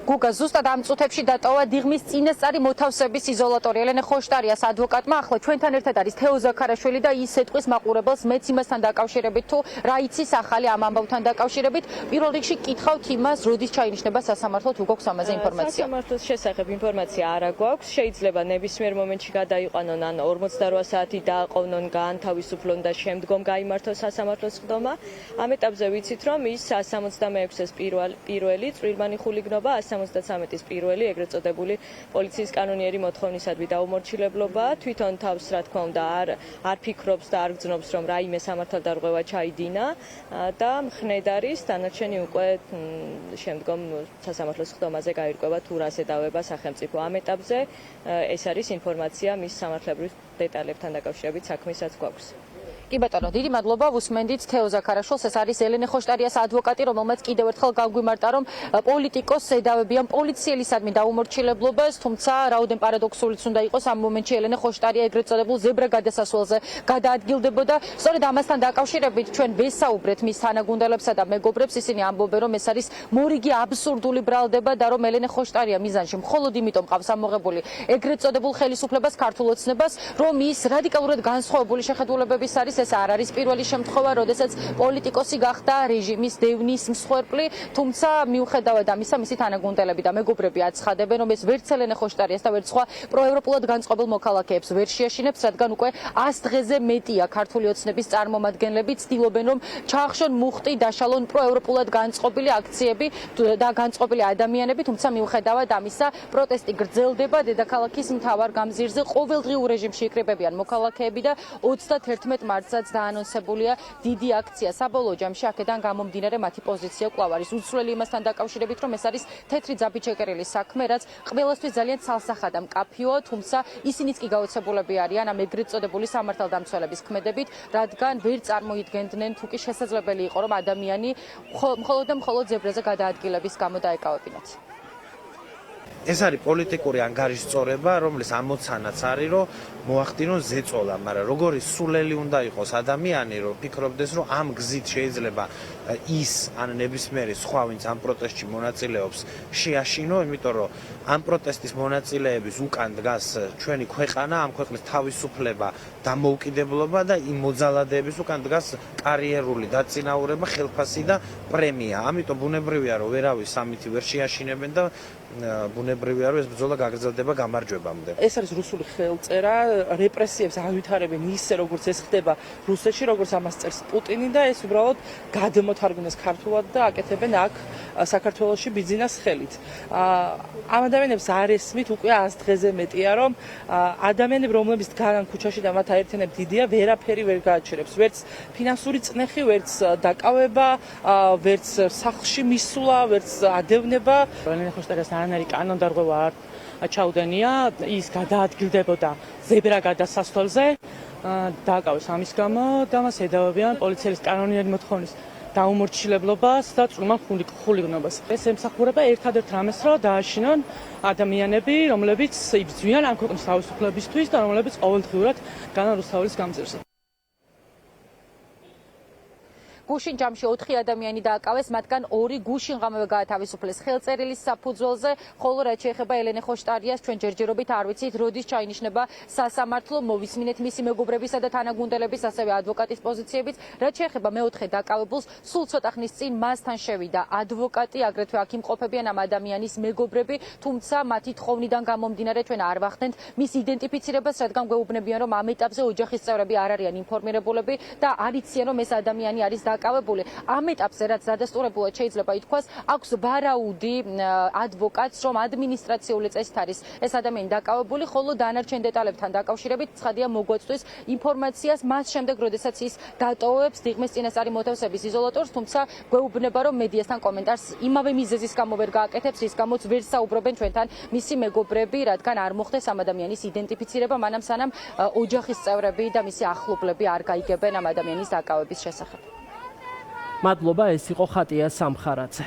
გუგა ზუსტად ამ წუთებში დატოვა დიღმის წინასწარი მოთავსების იზოლატორი. ელენე ხოშტარიას ადვოკატმა ახლა ჩვენთან ერთად არის თეო ზაქარაშვილი და ის ეთყვის მაყურებელს მეც იმასთან დაკავშირებით თუ რა იცის ახალი ამ ამბავთან დაკავშირებით. პირველ რიგში კითხავთ იმას, როდის ჩაინიშნება სასამართლოდ, თუ გვაქვს ამაზე ინფორმაცია? სასამართლოს შესახებ ინფორმაცია არა გვაქვს. შეიძლება ნებისმიერ მომენტში გადაიყვანონ ან 48 საათი დააყოვნონ, გაანთავისუფლონ და შემდგომ გაიმართოს სასამართლოს ხდომა. ამ ეტაპზე ვიცით, რომ ის 166-ის პირველი წვრილმანი ხულიგნობა, 173-ის პირველი, ეგრეთ წოდებული პოლიციის კანონიერი მოთხოვნისადმი დაუმორჩილებლობა. თვითონ თავს, რა თქმა უნდა, არ ფიქრობს და არ გძნობს, რომ რაიმე სამართალდარღვევა ჩაიდინა და მხნედ არის დანარჩენი უკვე შემდგომ სასამართლოს ხდომაზე გაირკვევა თუ რას ედავება სახელმწიფო. ამ ეტაპზე ეს არის ინფორმაცია მის სამართლებრივ დეტალებთან დაკავშირებით საქმესაც გვაქვს. კი ბატონო, დიდი მადლობა. ვუსმენდით თეო ზაქარაშვილს, ეს არის ელენე ხოშტარიას ადვოკატი, რომელმაც კიდევ ერთხელ გაგვიმარტა, რომ პოლიტიკოსს ედავებიან პოლიციელისადმი დაუმორჩილებლობას, თუმცა რაოდენ პარადოქსულიც უნდა იყოს, ამ მომენტში ელენე ხოშტარია ეგრეთ წოდებულ ზებრა გადასასვლელზე გადაადგილდებოდა. სწორედ ამასთან დაკავშირებით ჩვენ ვესაუბრეთ მის თანაგუნდელებსა და მეგობრებს, ისინი ამბობენ, რომ ეს არის მორიგი აბსურდული ბრალდება და რომ ელენე ხოშტარია მიზანში მხოლოდ იმიტომ ყავს ამოღებული ეგრეთ წოდებულ ხელისუფლებას, ქართულ ოცნებას, რომ ის რადიკალურად განსხვავებული შეხედულებების არის. ეს არ არის პირველი შემთხვევა, როდესაც პოლიტიკოსი გახდა რეჟიმის დევნის მსხვერპლი, თუმცა მიუხედავად ამისა, მისი თანაგუნდელები და მეგობრები აცხადებენ, რომ ეს ვერც ელენე ხოშტარიას და ვერც სხვა პროევროპულად განწყობილ მოქალაქეებს ვერ შეაშინებს, რადგან უკვე 100 დღეზე მეტია ქართული ოცნების წარმომადგენლები ცდილობენ, რომ ჩაახშონ მუხტი, დაშალონ პროევროპულად განწყობილი აქციები და განწყობილი ადამიანები, თუმცა მიუხედავად ამისა, პროტესტი გრძელდება. დედაქალაქის მთავარ გამზირზე ყოველდღიურ რეჟიმში იკრიბებიან მოქალაქეები და 31 მარტს დაანონსებულია დიდი აქცია. საბოლოო ჯამში აქედან გამომდინარე მათი პოზიცია კვლავ არის უცვლელი იმასთან დაკავშირებით, რომ ეს არის თეთრი ძაბით შეკერილი საქმე, რაც ყველასთვის ძალიან ცალსახად და მკაფიოა, თუმცა ისინიც კი გაოცებულები არიან ამ ეგრეთ წოდებული სამართალდამცველების ქმედებით, რადგან ვერ წარმოიდგენდნენ თუ კი შესაძლებელი იყო, რომ ადამიანი მხოლოდ და მხოლოდ ზებრაზე გადაადგილების გამო დაეკავებინათ. ეს არის პოლიტიკური ანგარიშწორება, რომლის ამოცანაც არის, რომ მოახდინონ ზეწოლა, მაგრამ როგორი სულელი უნდა იყოს ადამიანი, რომ ფიქრობდეს, რომ ამ გზით შეიძლება ის ან ნებისმიერი სხვა, ვინც ამ პროტესტში მონაწილეობს, შეაშინო, იმიტომ რომ ამ პროტესტის მონაწილეების უკან დგას ჩვენი ქვეყანა, ამ ქვეყნის თავისუფლება, დამოუკიდებლობა და იმ მოძალადეების უკან დგას კარიერული დაწინაურება, ხელფასი და პრემია. ამიტომ ბუნებრივია, რომ ვერავის ამითი ვერ შეაშინებენ და ბუნებრივია, რომ ეს ბრძოლა გაგრძელდება გამარჯვებამდე. ეს არის რუსული ხელწერა, რეპრესიებს ავითარებენ ისე, როგორც ეს ხდება რუსეთში, როგორც ამას წერს პუტინი და ეს უბრალოდ გადმოთარგმნეს ქართულად და აკეთებენ აქ საქართველოში ბიძინას ხელით. ამ ადამიანებს არ ესმით უკვე 100 დღეზე მეტია, რომ ადამიანები, რომლებიც დგანან ქუჩაში და მათ აერთიანებ დიდია, ვერაფერი ვერ გააჩერებს. ვერც ფინანსური წნეხი, ვერც დაკავება, ვერც სახლში მისვლა, ვერც ადევნება. ელენე ხოშტარიას არანაირი კანონდარღვევა არ ჩაუდენია, ის გადაადგილდებოდა ზებრა გადასასვლელზე, დააკავეს ამის გამო და მას ედავებიან პოლიციის კანონიერი მოთხოვნის დაუმორჩილებლობას და წვრილმან ხულიგნობას. ეს ემსახურება ერთადერთ რამეს, რომ დააშინონ ადამიანები, რომლებიც იბრძვიან ამ ქვეყნის თავისუფლებისთვის და რომლებიც ყოველდღიურად დგანან რუსთაველის გამზირზე. გუშინ ჯამში 4 ადამიანი დააკავეს, მათგან 2 გუშინღამევე გაათავისუფლეს ხელწერილის საფუძველზე, ხოლო რაც შეეხება ელენე ხოშტარიას, ჩვენ ჯერჯერობით არ ვიცით, როდის ჩაინიშნება სასამართლო, მოვისმინეთ მისი მეგობრებისა და თანაგუნდელების, ასევე ადვოკატის პოზიციებიც. რაც შეეხება მეოთხე დაკავებულს, სულ ცოტა ხნის წინ მასთან შევიდა ადვოკატი, აგრეთვე აქ იმყოფებიან ამ ადამიანის მეგობრები, თუმცა მათი თხოვნიდან გამომდინარე ჩვენ არ ვახდენთ მის იდენტიფიცირებას, რადგან გვეუბნებიან, რომ ამ ეტაპზე ოჯახის წევრები არ არიან ინფორმირებულები და არ იციან, რომ ეს ადამიანი არის დაკავებული. ამ ეტაპზე, რაც დადასტურებულად შეიძლება ითქვას, აქვს ვარაუდი ადვოკატს, რომ ადმინისტრაციული წესით არის ეს ადამიანი დაკავებული, ხოლო დანარჩენ დეტალებთან დაკავშირებით ცხადია მოგვაწვდის ინფორმაციას მას შემდეგ, როდესაც ის დატოვებს დიღმის წინასწარი მოთავსების იზოლატორს, თუმცა გვეუბნება, რომ მედიასთან კომენტარს იმავე მიზეზის გამო ვერ გააკეთებს, რის გამოც ვერ საუბრობენ ჩვენთან მისი მეგობრები, რადგან არ მოხდეს ამ ადამიანის იდენტიფიცირება, მანამ სანამ ოჯახის წევრები და მისი ახლობლები არ გაიგებენ ამ ადამიანის დაკავების შესახებ. მადლობა, ეს იყო ხატია სამხარაძე.